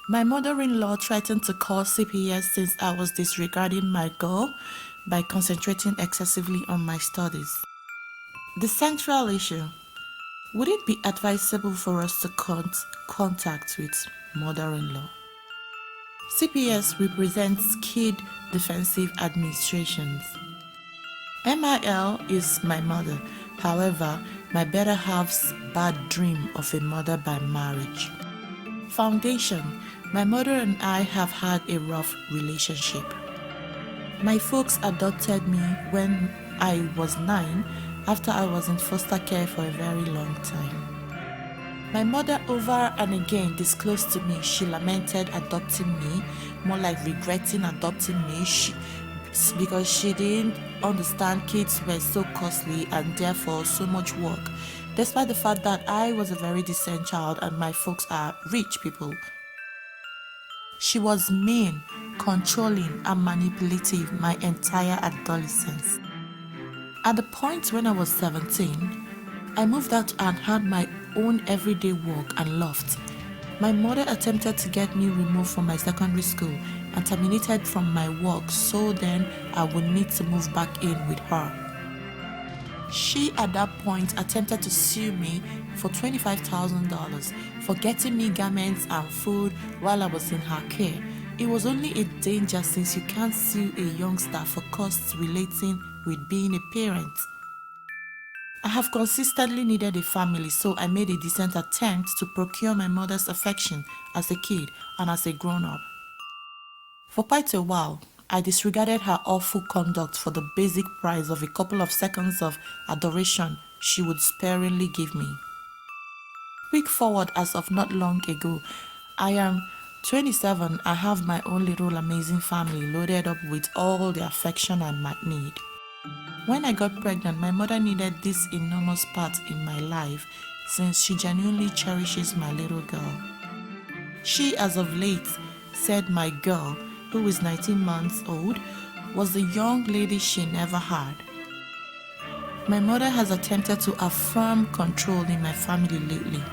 My mother-in-law threatened to call CPS since I was disregarding my goal by concentrating excessively on my studies. The central issue: would it be advisable for us to contact with mother-in-law? CPS represents Kid Defensive Administrations. MIL is my mother. However, my better half's bad dream of a mother by marriage. Foundation: my mother and I have had a rough relationship. My folks adopted me when I was 9 after I was in foster care for a very long time. My mother over and again disclosed to me she lamented adopting me, more like regretting adopting me, because she didn't understand kids were so costly and therefore so much work, despite the fact that I was a very decent child and my folks are rich people. She was mean, controlling, and manipulative my entire adolescence. At the point when I was 17, I moved out and had my own everyday work and loft. My mother attempted to get me removed from my secondary school and terminated from my work, so then I would need to move back in with her. She at that point attempted to sue me for $25,000 for getting me garments and food while I was in her care. It was only a danger since you can't sue a youngster for costs relating with being a parent. I have consistently needed a family, so I made a decent attempt to procure my mother's affection as a kid and as a grown-up. For quite a while, I disregarded her awful conduct for the basic price of a couple of seconds of adoration she would sparingly give me. Quick forward as of not long ago, I am 27. I have my own little amazing family loaded up with all the affection I might need. When I got pregnant, my mother needed this enormous part in my life since she genuinely cherishes my little girl. She, as of late, said my girl, who is 19 months old, was the young lady she never had. My mother has attempted to affirm control in my family lately.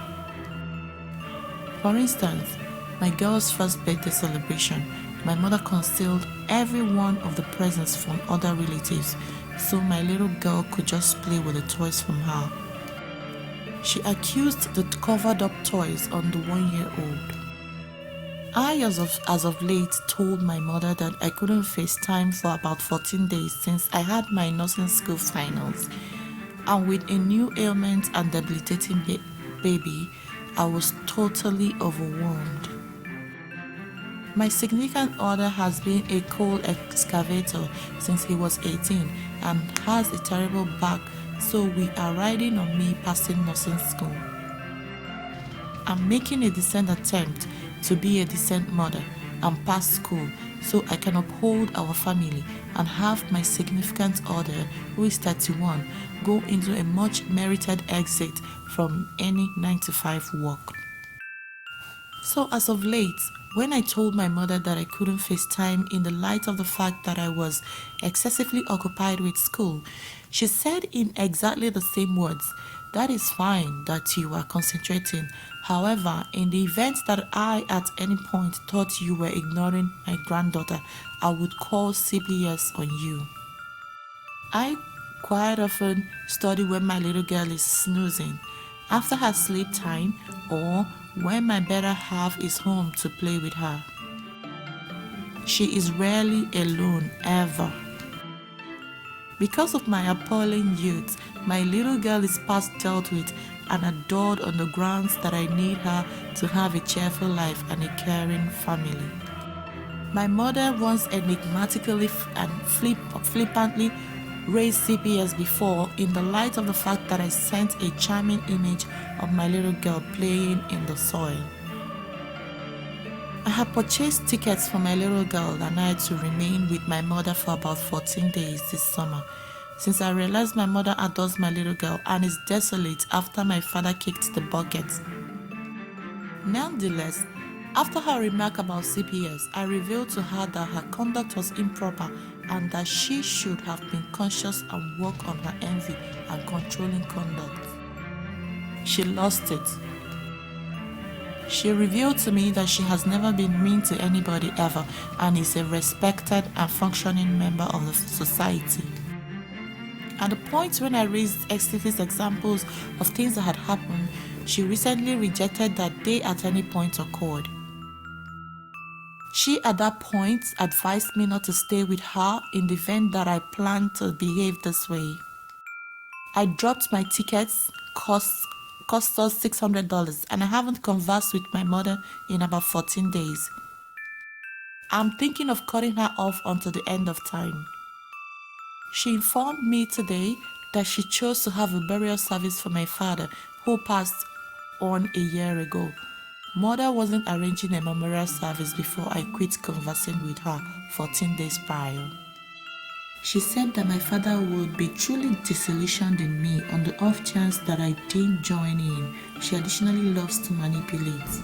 For instance, my girl's first birthday celebration, my mother concealed every one of the presents from other relatives so my little girl could just play with the toys from her. She accused the covered up toys on the 1-year-old. I, as of late, told my mother that I couldn't FaceTime for about 14 days since I had my nursing school finals. And with a new ailment and debilitating baby, I was totally overwhelmed. My significant other has been a coal excavator since he was 18 and has a terrible back, so we are riding on me passing nursing school. I'm making a decent attempt to be a decent mother and pass school so I can uphold our family and have my significant other, who is 31, go into a much merited exit from any 9-to-5 work. So as of late, when I told my mother that I couldn't FaceTime in the light of the fact that I was excessively occupied with school, she said in exactly the same words, "That is fine that you are concentrating. However, in the event that I at any point thought you were ignoring my granddaughter, I would call CPS on you." I quite often study when my little girl is snoozing, after her sleep time, or when my better half is home to play with her. She is rarely alone ever. Because of my appalling youth, my little girl is past dealt with and adored on the grounds that I need her to have a cheerful life and a caring family. My mother once enigmatically and flippantly raised CPS before in the light of the fact that I sent a charming image of my little girl playing in the soil. I had purchased tickets for my little girl and I had to remain with my mother for about 14 days this summer, since I realized my mother adores my little girl and is desolate after my father kicked the bucket. Nonetheless, after her remark about CPS, I revealed to her that her conduct was improper and that she should have been conscious and work on her envy and controlling conduct. She lost it. She revealed to me that she has never been mean to anybody ever and is a respected and functioning member of the society. At the point when I raised explicit examples of things that had happened, she recently rejected that they at any point occurred. She at that point advised me not to stay with her in the event that I planned to behave this way. I dropped my tickets, cost us $600, and I haven't conversed with my mother in about 14 days. I'm thinking of cutting her off until the end of time. She informed me today that she chose to have a burial service for my father, who passed on a year ago. Mother wasn't arranging a memorial service before I quit conversing with her 14 days prior. She said that my father would be truly disillusioned in me on the off chance that I didn't join in. She additionally loves to manipulate.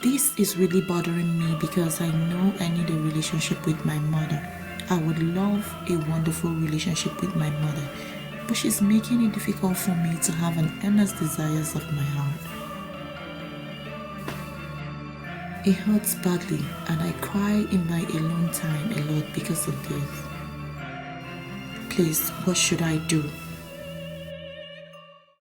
This is really bothering me because I know I need a relationship with my mother. I would love a wonderful relationship with my mother, but she's making it difficult for me to have an earnest desires of my heart. It hurts badly and I cry in my alone time a lot because of this. Please, what should I do?